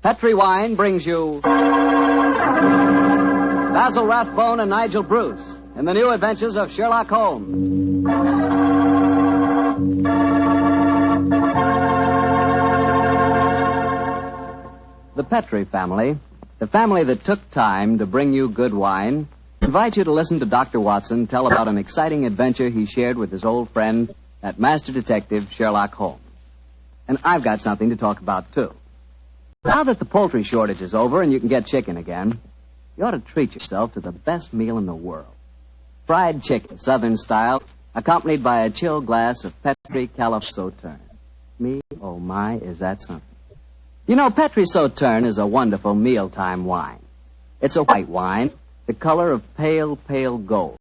Petri Wine brings you Basil Rathbone and Nigel Bruce in the new adventures of Sherlock Holmes. The Petri family, the family that took time to bring you good wine, invite you to listen to Dr. Watson tell about an exciting adventure he shared with his old friend, that master detective, Sherlock Holmes. And I've got something to talk about, too. Now that the poultry shortage is over and you can get chicken again, you ought to treat yourself to the best meal in the world. Fried chicken, Southern style, accompanied by a chilled glass of Petri Calif Sauterne. Me, oh my, is that something. You know, Petri Sauterne is a wonderful mealtime wine. It's a white wine, the color of pale, pale gold.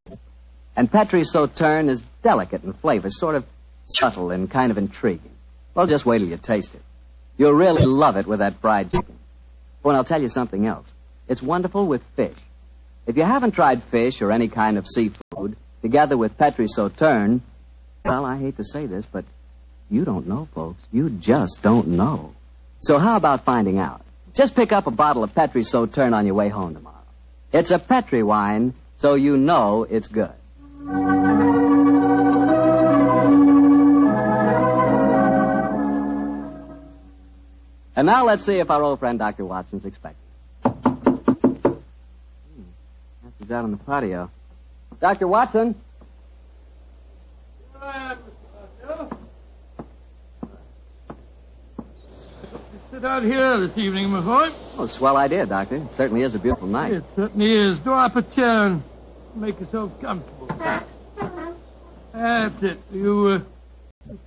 And Petri Sauterne is delicate in flavor, sort of subtle and kind of intriguing. Well, just wait till you taste it. You'll really love it with that fried chicken. Oh, and I'll tell you something else. It's wonderful with fish. If you haven't tried fish or any kind of seafood, together with Petri Sauterne, well, I hate to say this, but you don't know, folks. You just don't know. So how about finding out? Just pick up a bottle of Petri Sauterne on your way home tomorrow. It's a Petri wine, so you know it's good. And now let's see if our old friend Dr. Watson's expecting. He's out on the patio. Dr. Watson? Here I am, Mr. Bartell. Sit out here this evening, my boy. Oh, swell idea, Doctor. It certainly is a beautiful night. It certainly is. Draw up a chair and make yourself comfortable. That's it. You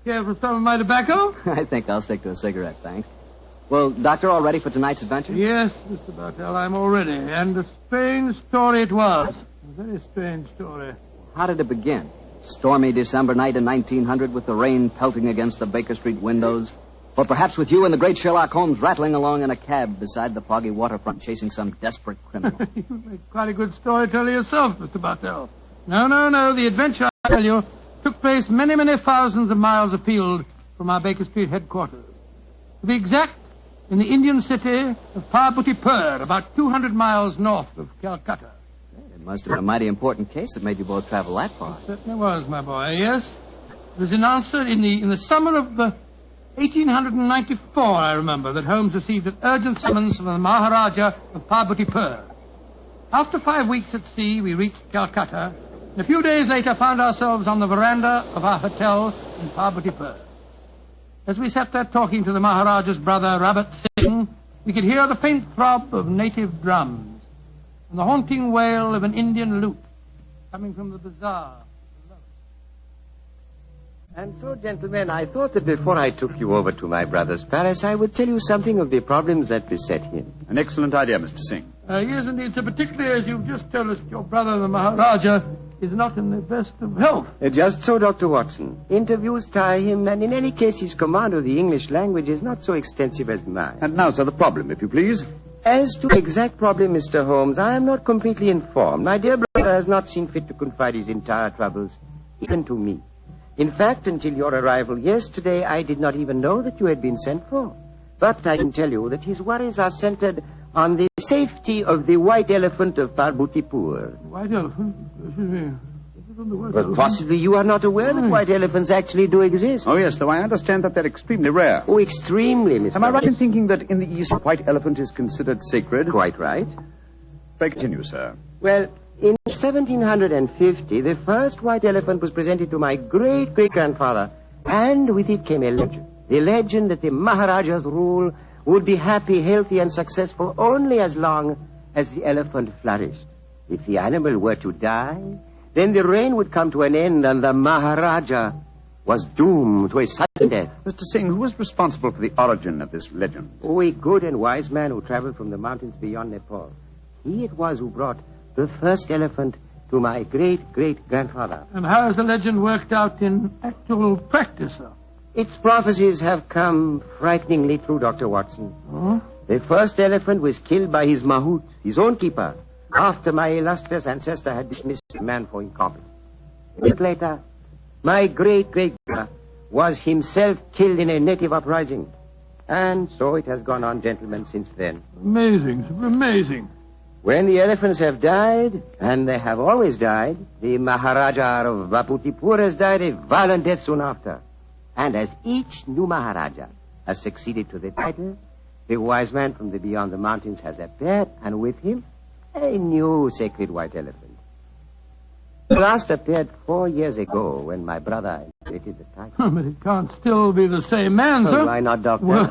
care for some of my tobacco? I think I'll stick to a cigarette, thanks. Well, Doctor, all ready for tonight's adventure? Yes, Mr. Bartell, I'm all ready. And a strange story it was. A very strange story. How did it begin? Stormy December night in 1900 with the rain pelting against the Baker Street windows? Or perhaps with you and the great Sherlock Holmes rattling along in a cab beside the foggy waterfront chasing some desperate criminal? You make quite a good storyteller yourself, Mr. Bartell. No. The adventure, I tell you, took place many, many thousands of miles afield from our Baker Street headquarters. To be exact, in the Indian city of Parbutipur, about 200 miles north of Calcutta. It must have been a mighty important case that made you both travel that far. It certainly was, my boy, yes. It was announced in the summer of 1894, I remember, that Holmes received an urgent summons from the Maharaja of Parbutipur. After 5 weeks at sea, we reached Calcutta, and a few days later found ourselves on the veranda of our hotel in Parbutipur. As we sat there talking to the Maharaja's brother, Rabat Singh, we could hear the faint throb of native drums and the haunting wail of an Indian lute coming from the bazaar. And so, gentlemen, I thought that before I took you over to my brother's palace, I would tell you something of the problems that beset him. An excellent idea, Mr. Singh. Yes, indeed, sir, particularly as you've just told us your brother, the Maharaja, is not in the best of health. Just so, Dr. Watson. Interviews tire him, and in any case, his command of the English language is not so extensive as mine. And now, sir, the problem, if you please. As to the exact problem, Mr. Holmes, I am not completely informed. My dear brother has not seen fit to confide his entire troubles, even to me. In fact, until your arrival yesterday, I did not even know that you had been sent for. But I can tell you that his worries are centered on the safety of the white elephant of Parbutipur. White elephant? Excuse me. But possibly you are not aware that white elephants actually do exist. Oh, yes, though I understand that they're extremely rare. Oh, extremely, Mr. Am I right in thinking that in the East, a white elephant is considered sacred? Quite right. Pray continue, sir. Well, in 1750, the first white elephant was presented to my great-great-grandfather, and with it came a legend. The legend that the Maharaja's rule would be happy, healthy, and successful only as long as the elephant flourished. If the animal were to die, then the reign would come to an end, and the Maharaja was doomed to a sudden death. Mr. Singh, who was responsible for the origin of this legend? Oh, a good and wise man who traveled from the mountains beyond Nepal. He it was who brought the first elephant to my great-great-grandfather. And how has the legend worked out in actual practice, sir? Its prophecies have come frighteningly true, Dr. Watson. Oh? The first elephant was killed by his mahout, his own keeper, after my illustrious ancestor had dismissed the man for incompetence. A week later, my great-great-grandfather was himself killed in a native uprising. And so it has gone on, gentlemen, since then. Amazing, simply amazing. When the elephants have died, and they have always died, the Maharaja of Vaputipur has died a violent death soon after. And as each new Maharaja has succeeded to the title, the wise man from the beyond the mountains has appeared, and with him, a new sacred white elephant. The last appeared 4 years ago when my brother inherited the title. But it can't still be the same man, sir. Why not, Doctor? Well,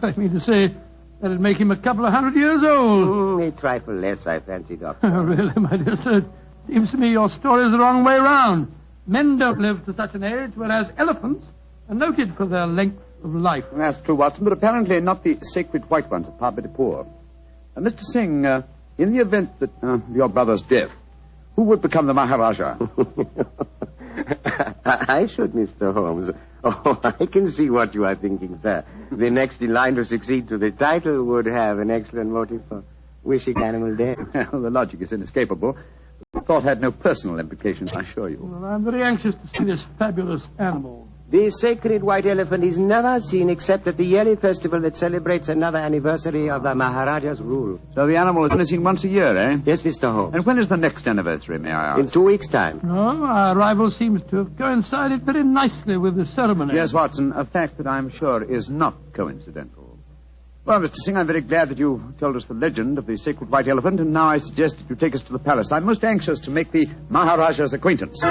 I mean to say, that'd make him a couple of 100 years old. A trifle less, I fancy, Doctor. Oh, really, my dear sir? Seems to me your story is the wrong way round. Men don't live to such an age, whereas elephants are noted for their length of life. That's true, Watson, but apparently not the sacred white ones of Parbatipur. Mr. Singh, in the event that your brother's death, who would become the Maharaja? I should, Mr. Holmes. Oh, I can see what you are thinking, sir. The next in line to succeed to the title would have an excellent motive for wishing animal death. Well, the logic is inescapable. The thought had no personal implications, I assure you. Well, I'm very anxious to see this fabulous animal. The sacred white elephant is never seen except at the yearly festival that celebrates another anniversary of the Maharaja's rule. So the animal is only seen once a year, eh? Yes, Mr. Holmes. And when is the next anniversary, may I ask? In 2 weeks' time. Oh, our arrival seems to have coincided very nicely with the ceremony. Yes, Watson, a fact that I'm sure is not coincidental. Well, Mr. Singh, I'm very glad that you told us the legend of the sacred white elephant, and now I suggest that you take us to the palace. I'm most anxious to make the Maharaja's acquaintance.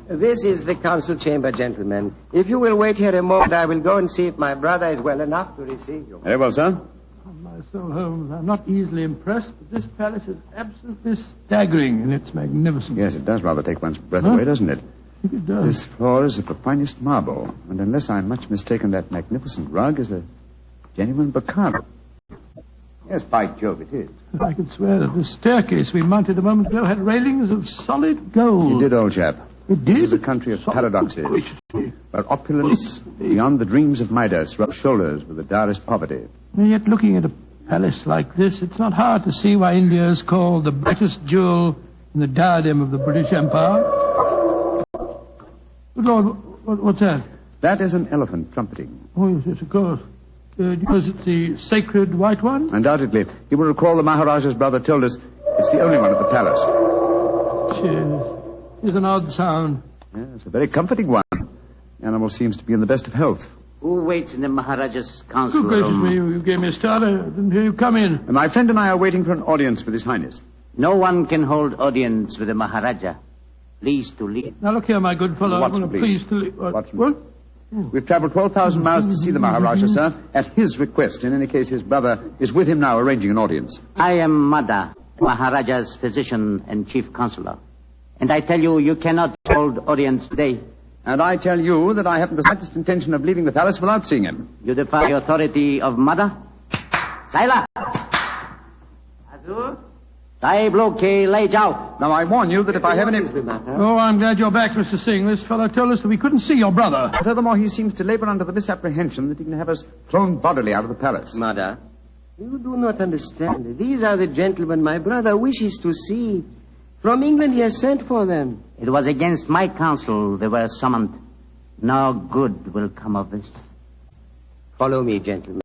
This is the council chamber, gentlemen. If you will wait here a moment, I will go and see if my brother is well enough to receive you. Very well, sir. On my soul, Holmes, I'm not easily impressed, but this palace is absolutely staggering in its magnificence. Yes, it does rather take one's breath away, doesn't it? I think it does. This floor is of the finest marble, and unless I'm much mistaken, that magnificent rug is a genuine brocade. Yes, by Jove, it is. I could swear that the staircase we mounted a moment ago had railings of solid gold. You did, old chap. It did? This is a country of paradoxes, where opulence beyond the dreams of Midas rubs shoulders with the direst poverty. And yet, looking at a palace like this, it's not hard to see why India is called the brightest jewel in the diadem of the British Empire. Good Lord, what's that? That is an elephant trumpeting. Oh, yes, of course. Because it's the sacred white one? Undoubtedly. You will recall the Maharaja's brother told us it's the only one at the palace. Cheers. It's an odd sound. Yes, a very comforting one. The animal seems to be in the best of health. Who waits in the Maharaja's council Good gracious room? me, you gave me a start. I didn't hear you come in. And my friend and I are waiting for an audience with His Highness. No one can hold audience with the Maharaja. Please to leave. Now, look here, my good fellow. Watson, I'm please. pleased to leave. Watson. What? We've traveled 12,000 miles to see the Maharaja, sir, at his request. In any case, his brother is with him now, arranging an audience. I am Mada, Maharaja's physician and chief counselor. And I tell you, you cannot hold audience today. And I tell you that I haven't the slightest intention of leaving the palace without seeing him. You defy the authority of Mada? Saila! Azur? Sahib Loke lay jao. Now, I warn you that if I have any... Oh, I'm glad you're back, Mr. Singh. This fellow told us that we couldn't see your brother. Furthermore, he seems to labor under the misapprehension that he can have us thrown bodily out of the palace. Mother, you do not understand. These are the gentlemen my brother wishes to see. From England he has sent for them. It was against my counsel they were summoned. No good will come of this. Follow me, gentlemen.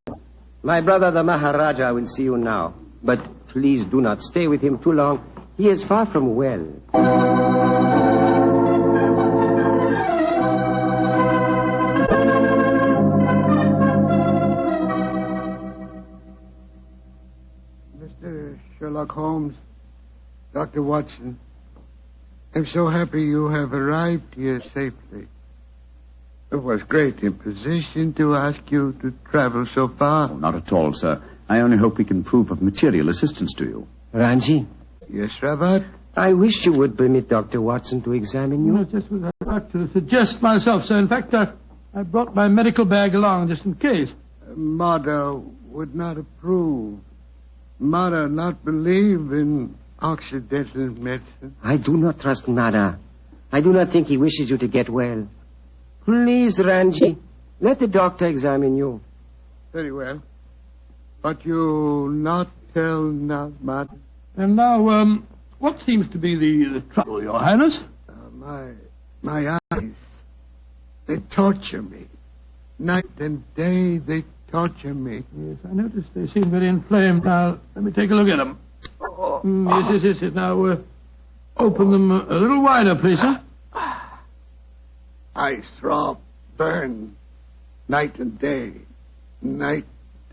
My brother, the Maharaja, will see you now. But please do not stay with him too long. He is far from well. Mr. Sherlock Holmes, Dr. Watson, I'm so happy you have arrived here safely. It was great imposition to ask you to travel so far. Oh, not at all, sir. I only hope we can prove of material assistance to you. Ranji, Yes, Rabat? I wish you would permit Dr. Watson to examine you. No, just what I'd like to suggest myself, sir. In fact, I brought my medical bag along just in case. Mother would not approve. Mother not believe in Occidental medicine. I do not trust Nada. I do not think he wishes you to get well. Please, Ranji, let the doctor examine you. Very well. But you not tell not, Mother. And now, what seems to be the trouble, Your Highness? My eyes, they torture me. Night and day, they torture me. Yes, I noticed they seem very inflamed. Now, let me take a look at them. Yes. Now, open them a little wider, please, sir. I throb, burn, night and day. Night,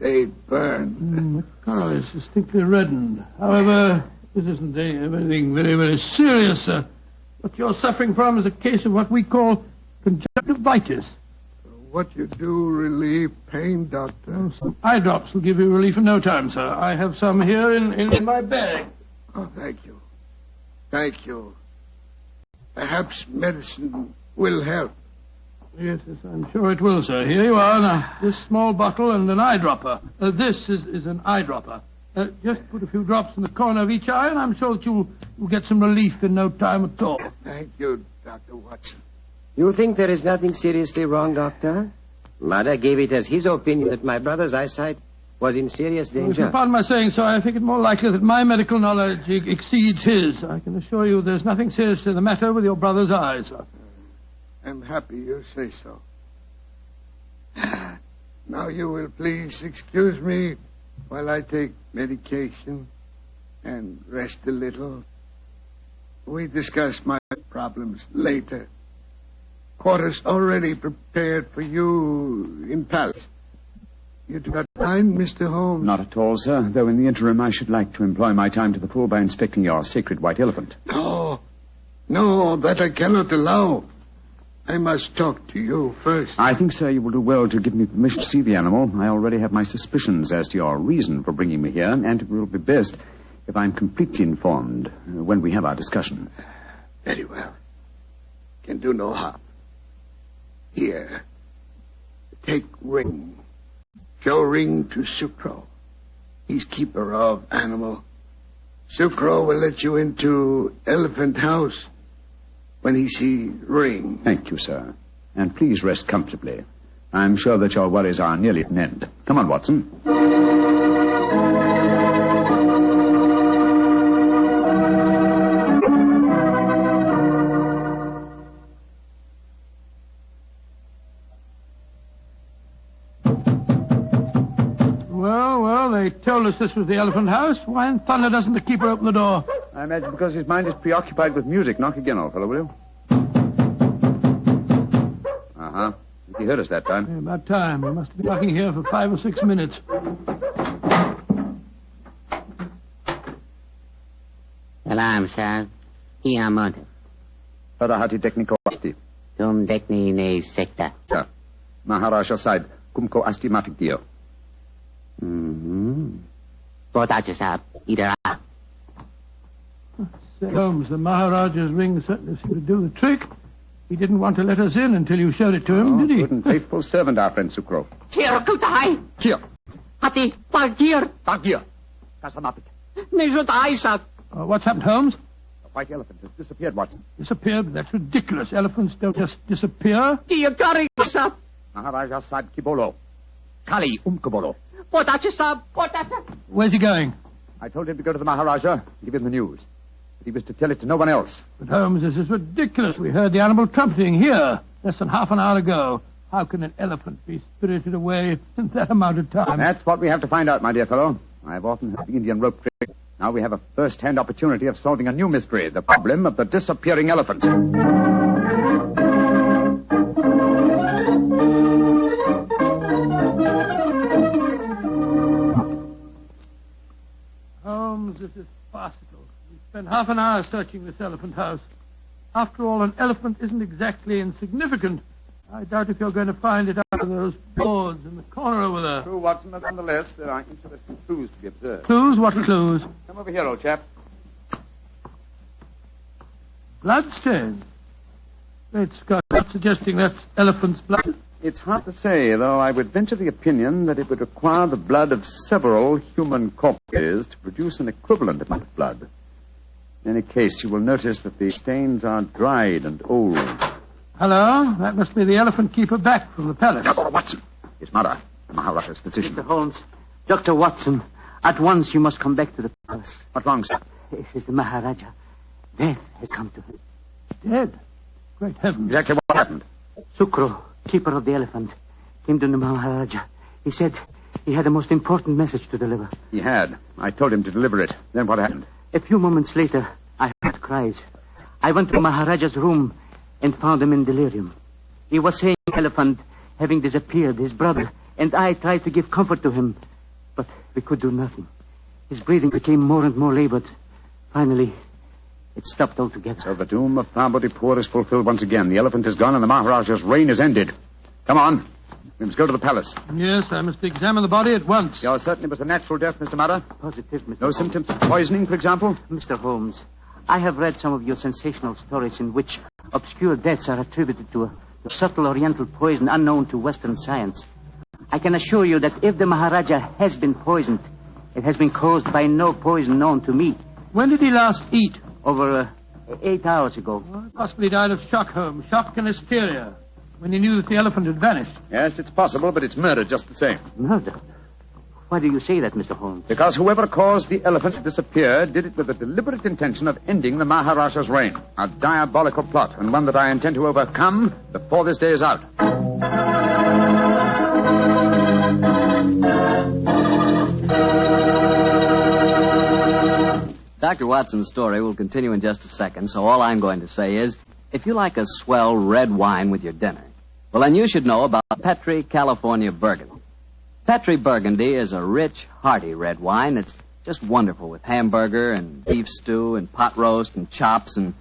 day, burn. The color is distinctly reddened. However, this isn't anything very, very serious, sir. What you're suffering from is a case of what we call conjunctivitis. What you do relieve pain, Doctor? Some eye drops will give you relief in no time, sir. I have some here in my bag. Oh, thank you. Thank you. Perhaps medicine will help. Yes, I'm sure it will, sir. Here you are. Now, this small bottle and an eyedropper. This is an eyedropper. Just put a few drops in the corner of each eye, and I'm sure that you'll get some relief in no time at all. Thank you, Dr. Watson. You think there is nothing seriously wrong, Doctor? Mother gave it as his opinion that my brother's eyesight was in serious If you danger. pardon my saying so, I think it more likely that my medical knowledge exceeds his. I can assure you there's nothing seriously the matter with your brother's eyes, sir. I'm happy you say so. Now you will please excuse me while I take medication and rest a little. We discuss my problems later. Quarters already prepared for you in palace. You do not mind, Mr. Holmes? Not at all, sir, though in the interim I should like to employ my time to the full by inspecting your sacred white elephant. No, that I cannot allow. I must talk to you first. I think, sir, you will do well to give me permission to see the animal. I already have my suspicions as to your reason for bringing me here, and it will be best if I'm completely informed when we have our discussion. Very well. Can do no harm. Here, take Ring. Show Ring to Sucro. He's keeper of animal. Sucro will let you into Elephant House when he see Ring. Thank you, sir. And please rest comfortably. I'm sure that your worries are nearly at an end. Come on, Watson. Well, they told us this was the Elephant House. Why in thunder doesn't the keeper open the door? I imagine because his mind is preoccupied with music. Knock again, old fellow, will you? Uh-huh. He heard us that time. Yeah, about time. We must have been knocking here for 5 or 6 minutes. Salam, sir. Here, mother. Parahati technico asti. Tum dekni ne sekta. Ja. Maharaja side. Kumko asti mafikio. Potato, sir. Either up. Holmes, the Maharaja's ring certainly seemed to do the trick. He didn't want to let us in until you showed it to him, did he? Good and faithful servant, our friend Sucro. Here, kutai. Here. Hati, parkir. Here. Kasamapik. Nejutai, sir. What's happened, Holmes? The white elephant has disappeared, Watson. Disappeared? That's ridiculous. Elephants don't just disappear. Tiagari, sir. Maharaja side kibolo. Kali umkabolo. Potato, sir. Potato. Where's he going? I told him to go to the Maharaja and give him the news. But he was to tell it to no one else. But, Holmes, this is ridiculous. We heard the animal trumpeting here less than half an hour ago. How can an elephant be spirited away in that amount of time? That's what we have to find out, my dear fellow. I've often heard the Indian rope trick. Now we have a first-hand opportunity of solving a new mystery, the problem of the disappearing elephant. Holmes, this is farcical. We spent half an hour searching this elephant house. After all, an elephant isn't exactly insignificant. I doubt if you're going to find it out of those boards in the corner over there. True, Watson, but nonetheless, there are interesting clues to be observed. Clues? What clues? Come over here, old chap. Bloodstains. Great Scott, not suggesting that's elephant's blood. It's hard to say, though I would venture the opinion that it would require the blood of several human corpses to produce an equivalent amount of blood. In any case, you will notice that the stains are dried and old. Hello? That must be the elephant keeper back from the palace. Watson, his mother, the Maharaja's physician. Mr. Holmes, Dr. Watson, at once you must come back to the palace. What's wrong, sir? This is the Maharaja. Death has come to him. Dead? Great heavens. Exactly what happened? Sukro, keeper of the elephant, came to the Maharaja. He said he had a most important message to deliver. He had. I told him to deliver it. Then what happened? A few moments later, I heard cries. I went to Maharaja's room and found him in delirium. He was saying elephant having disappeared, his brother, and I tried to give comfort to him, but we could do nothing. His breathing became more and more labored. Finally, it stopped altogether. So the doom of Parbotipur is fulfilled once again. The elephant is gone and the Maharaja's reign is ended. Come on. We must go to the palace. Yes, I must examine the body at once. You're certain it was a natural death, Mr. Murray? Positive, Mr. No Holmes. symptoms of poisoning, for example? Mr. Holmes, I have read some of your sensational stories in which obscure deaths are attributed to a subtle oriental poison unknown to Western science. I can assure you that if the Maharaja has been poisoned, it has been caused by no poison known to me. When did he last eat? Over 8 hours ago. Well, possibly died of shock, Holmes. Shock and hysteria. When he knew that the elephant had vanished. Yes, it's possible, but it's murder just the same. Murder? Why do you say that, Mr. Holmes? Because whoever caused the elephant to disappear did it with the deliberate intention of ending the Maharaja's reign. A diabolical plot, and one that I intend to overcome before this day is out. Dr. Watson's story will continue in just a second, so all I'm going to say is, if you like a swell red wine with your dinner, well, then you should know about Petri California Burgundy. Petri Burgundy is a rich, hearty red wine that's just wonderful with hamburger and beef stew and pot roast and chops and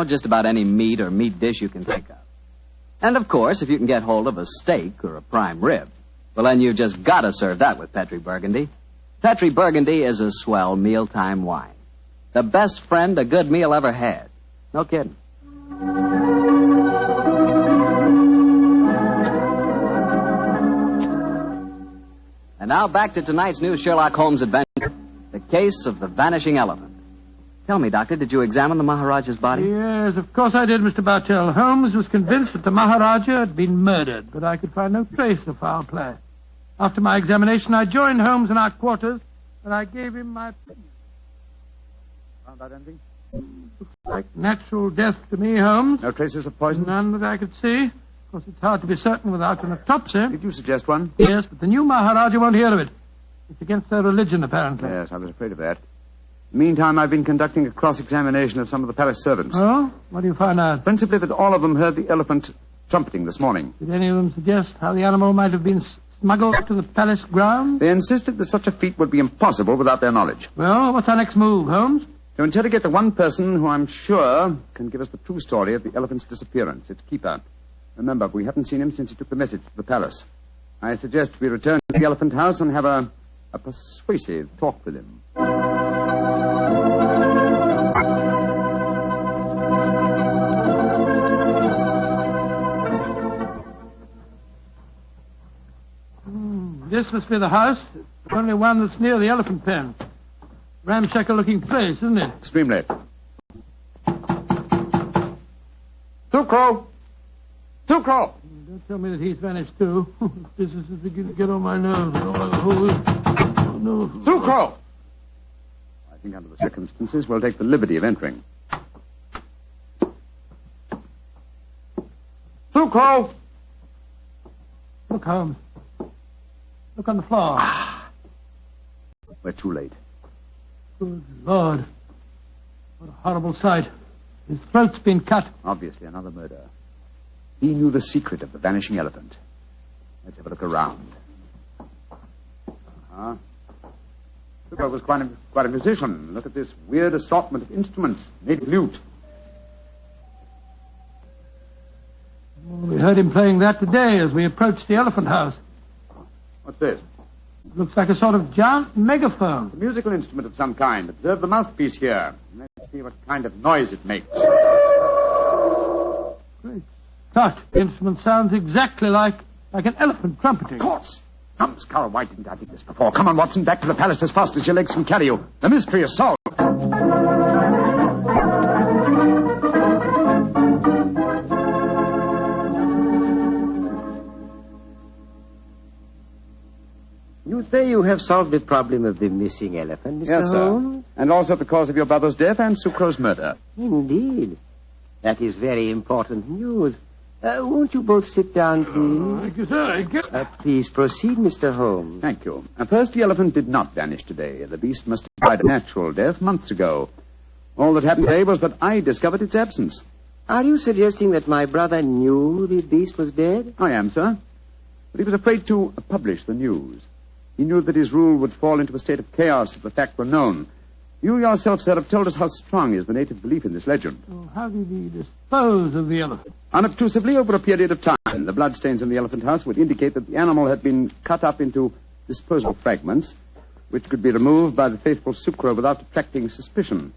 just about any meat or meat dish you can think of. And, of course, if you can get hold of a steak or a prime rib, well, then you've just got to serve that with Petri Burgundy. Petri Burgundy is a swell mealtime wine. The best friend a good meal ever had. No kidding. And now back to tonight's new Sherlock Holmes adventure, the case of the vanishing elephant. Tell me, Doctor, did you examine the Maharaja's body? Yes, of course I did, Mr. Bartell. Holmes was convinced that the Maharaja had been murdered, but I could find no trace of foul play. After my examination, I joined Holmes in our quarters, and I gave him my opinion. Found out anything? Looks like natural death to me, Holmes. No traces of poison? None that I could see. Of course, it's hard to be certain without an autopsy. Did you suggest one? Yes, but the new Maharaja won't hear of it. It's against their religion, apparently. Yes, I was afraid of that. Meantime, I've been conducting a cross-examination of some of the palace servants. Oh? What do you find out? Principally that all of them heard the elephant trumpeting this morning. Did any of them suggest how the animal might have been smuggled to the palace grounds? They insisted that such a feat would be impossible without their knowledge. Well, what's our next move, Holmes? To interrogate the one person who I'm sure can give us the true story of the elephant's disappearance, its keeper. Remember, we haven't seen him since he took the message to the palace. I suggest we return to the elephant house and have a persuasive talk with him. This must be the house. The only one that's near the elephant pen. Ramshackle-looking place, isn't it? Extremely. Sukro! Sukro! Don't tell me that he's vanished, too. This is beginning to get on my nerves. Oh, no. Sukro! I think under the circumstances, we'll take the liberty of entering. Sukro! Look, Holmes. Look on the floor. We're too late. Good Lord. What a horrible sight. His throat's been cut. Obviously another murder. He knew the secret of the vanishing elephant. Let's have a look around. Sukro was quite a musician. Look at this weird assortment of instruments. Native lute. We heard him playing that today as we approached the elephant house. What's this? It looks like a sort of giant megaphone. A musical instrument of some kind. Observe the mouthpiece here. Let's see what kind of noise it makes. Great Scott. The instrument sounds exactly like an elephant trumpeting. Of course. Numbskull, why didn't I think this before? Come on, Watson, back to the palace as fast as your legs can carry you. The mystery is solved. You say you have solved the problem of the missing elephant, Mr. Yes, Holmes? sir. And also the cause of your brother's death and Sucro's murder. Indeed. That is very important news. Won't you both sit down, please? Thank you, sir. Please proceed, Mr. Holmes. Thank you. First, the elephant did not vanish today. The beast must have died a natural death months ago. All that happened today was that I discovered its absence. Are you suggesting that my brother knew the beast was dead? I am, sir. But he was afraid to publish the news. He knew that his rule would fall into a state of chaos if the fact were known. You yourself, sir, have told us how strong is the native belief in this legend. So how did he dispose of the elephant? Unobtrusively over a period of time. The bloodstains in the elephant house would indicate that the animal had been cut up into disposable fragments, which could be removed by the faithful Sucro without attracting suspicion.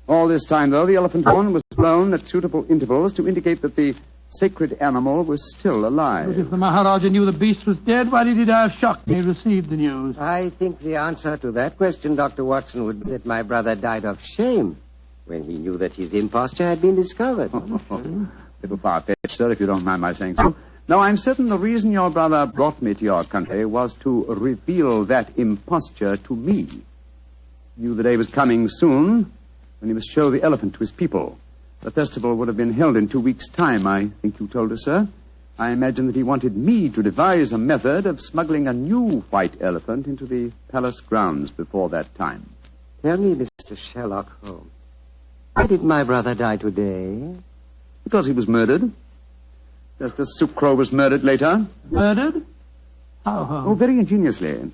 All this time, though, the elephant horn was blown at suitable intervals to indicate that the sacred animal was still alive. But if the Maharaja knew the beast was dead, why did he die of shock when he received the news? I think the answer to that question, Dr. Watson, would be that my brother died of shame when he knew that his imposture had been discovered. Little far-fetched, sir, if you don't mind my saying so. No, I'm certain the reason your brother brought me to your country was to reveal that imposture to me. He knew the day was coming soon when he must show the elephant to his people. The festival would have been held in 2 weeks' time, I think you told us, sir. I imagine that he wanted me to devise a method of smuggling a new white elephant into the palace grounds before that time. Tell me, Mr. Sherlock Holmes, why did my brother die today? Because he was murdered. Just as Sucro was murdered later. Murdered? How? Oh, very ingeniously.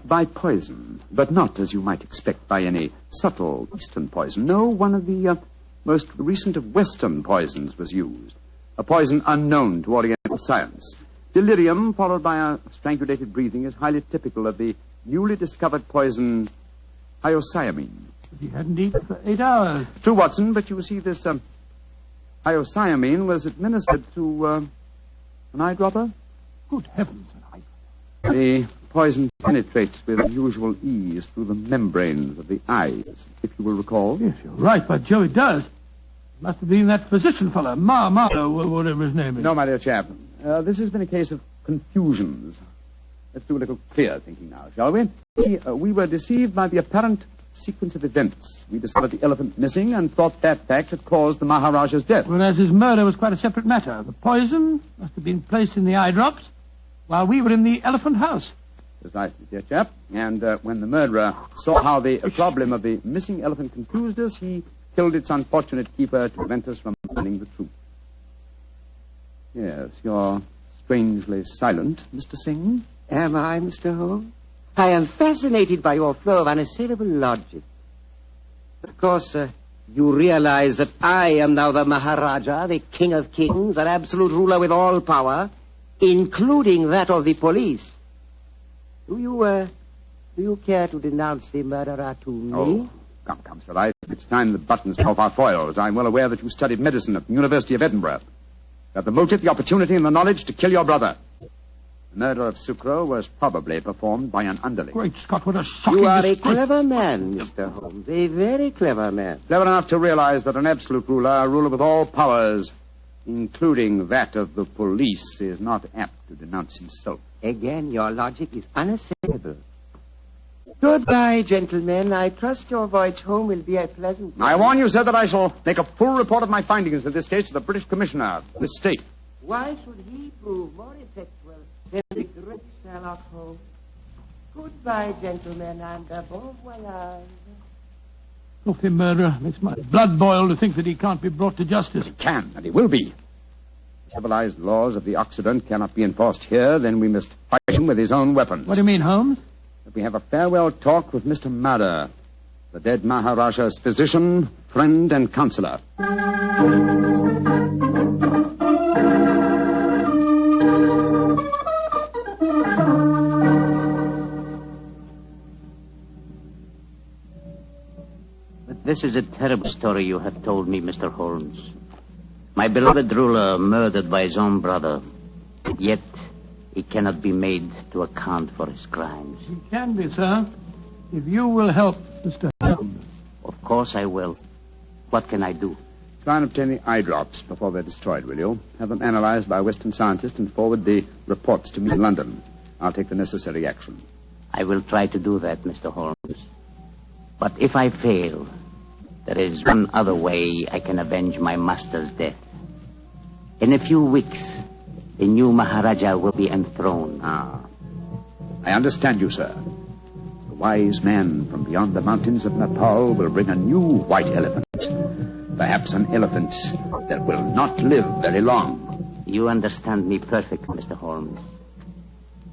By poison, but not, as you might expect, by any subtle Eastern poison. No, one of the most recent of Western poisons was used. A poison unknown to Oriental science. Delirium, followed by a strangulated breathing, is highly typical of the newly discovered poison hyoscyamine. He hadn't eaten for 8 hours. True, Watson, but you see, this hyoscyamine was administered through an eyedropper. Good heavens, an eyedropper. The poison penetrates with unusual ease through the membranes of the eyes, if you will recall. Yes, you're right, by Joe, it does. Must have been that physician fellow, whatever his name is. No, my dear chap. This has been a case of confusions. Let's do a little clear thinking now, shall we? We were deceived by the apparent sequence of events. We discovered the elephant missing and thought that fact had caused the Maharaja's death. Whereas his murder was quite a separate matter. The poison must have been placed in the eye drops while we were in the elephant house. Precisely, dear chap. And when the murderer saw how the problem of the missing elephant confused us, he killed its unfortunate keeper to prevent us from learning the truth. Yes, you're strangely silent, Mr. Singh. Am I, Mr. Holmes? I am fascinated by your flow of unassailable logic. Of course, you realize that I am now the Maharaja, the king of kings, an absolute ruler with all power, including that of the police. Do you care to denounce the murderer to me? Oh, come, sir. It's time the buttons off our foils. I'm well aware that you studied medicine at the University of Edinburgh. You have the motive, the opportunity, and the knowledge to kill your brother. The murder of Sucro was probably performed by an underling. Great Scott, what a shocking You are disgrace. a clever man, Mr. Holmes. A very clever man. Clever enough to realize that an absolute ruler, a ruler with all powers, including that of the police, is not apt to denounce himself. Again, your logic is unassailable. Goodbye, gentlemen. I trust your voyage home will be a pleasant one. I warn you, sir, that I shall make a full report of my findings in this case to the British Commissioner of this state. Why should he prove more effectual than the great Sherlock Holmes? Goodbye, gentlemen, and bon voyage. Filthy murderer. Makes my blood boil to think that he can't be brought to justice. He can, and he will be. The civilized laws of the Occident cannot be enforced here, then we must fight him with his own weapons. What do you mean, Holmes? That we have a farewell talk with Mr. Mada, the dead Maharaja's physician, friend, and counselor. But this is a terrible story you have told me, Mr. Holmes. My beloved ruler murdered by his own brother. Yet he cannot be made to account for his crimes. He can be, sir, if you will help Mr. Holmes. Of course I will. What can I do? Try and obtain the eye drops before they're destroyed, will you? Have them analyzed by a Western scientist and forward the reports to me in London. I'll take the necessary action. I will try to do that, Mr. Holmes. But if I fail, there is one other way I can avenge my master's death. In a few weeks, the new Maharaja will be enthroned. I understand you, sir. The wise man from beyond the mountains of Nepal will bring a new white elephant. Perhaps an elephant that will not live very long. You understand me perfectly, Mr. Holmes.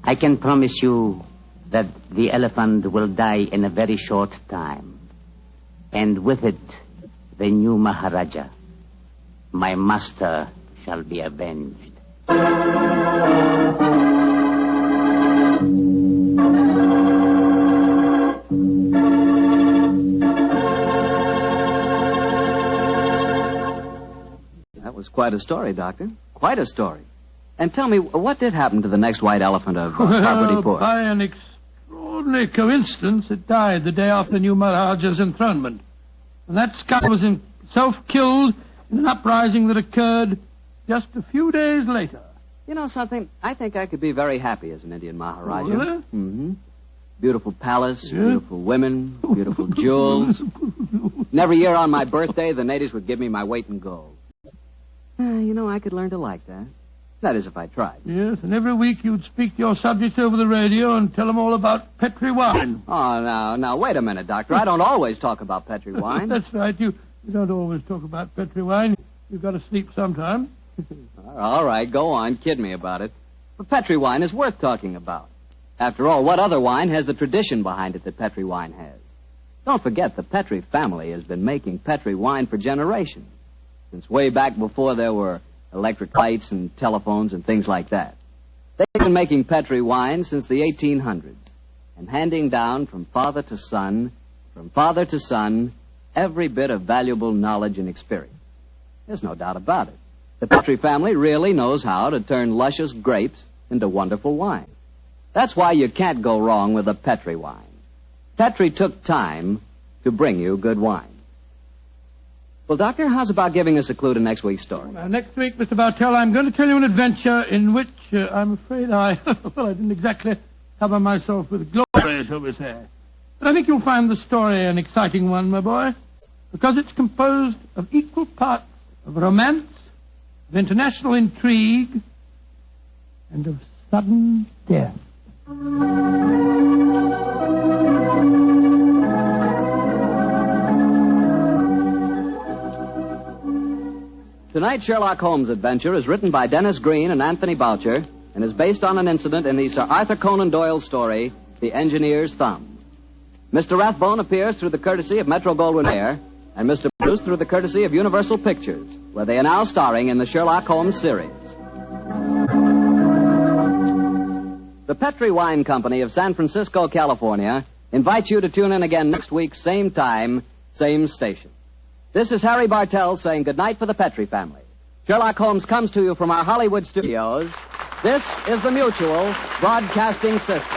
I can promise you that the elephant will die in a very short time. And with it, the new Maharaja. My master shall be avenged. That was quite a story, Doctor. Quite a story. And tell me, what did happen to the next white elephant of Parvati-Pur? By an extraordinary coincidence, it died the day after the new Maharaja's enthronement. And that skunk was himself killed in an uprising that occurred just a few days later. You know something? I think I could be very happy as an Indian Maharaja. Really? Mm-hmm. Beautiful palace, beautiful women, beautiful jewels. And every year on my birthday, the natives would give me my weight in gold. You know, I could learn to like that. That is, if I tried. Yes, and every week you'd speak to your subjects over the radio and tell them all about Petri wine. Oh, now, wait a minute, Doctor. I don't always talk about Petri wine. That's right. You don't always talk about Petri wine. You've got to sleep sometime. All right, go on. Kid me about it. But Petri wine is worth talking about. After all, what other wine has the tradition behind it that Petri wine has? Don't forget, the Petri family has been making Petri wine for generations. Since way back before there were electric lights and telephones and things like that. They've been making Petri wine since the 1800s and handing down from father to son, every bit of valuable knowledge and experience. There's no doubt about it. The Petri family really knows how to turn luscious grapes into wonderful wine. That's why you can't go wrong with a Petri wine. Petri took time to bring you good wine. Well, Doctor, how's about giving us a clue to next week's story? Next week, Mr. Bartell, I'm going to tell you an adventure in which I'm afraid I didn't exactly cover myself with glory, shall we say. But I think you'll find the story an exciting one, my boy, because it's composed of equal parts of romance, of international intrigue, and of sudden death. Tonight's Sherlock Holmes adventure is written by Dennis Green and Anthony Boucher and is based on an incident in the Sir Arthur Conan Doyle story, The Engineer's Thumb. Mr. Rathbone appears through the courtesy of Metro-Goldwyn-Mayer and Mr. Bruce through the courtesy of Universal Pictures, where they are now starring in the Sherlock Holmes series. The Petri Wine Company of San Francisco, California, invites you to tune in again next week, same time, same station. This is Harry Bartell saying goodnight for the Petri family. Sherlock Holmes comes to you from our Hollywood studios. This is the Mutual Broadcasting System.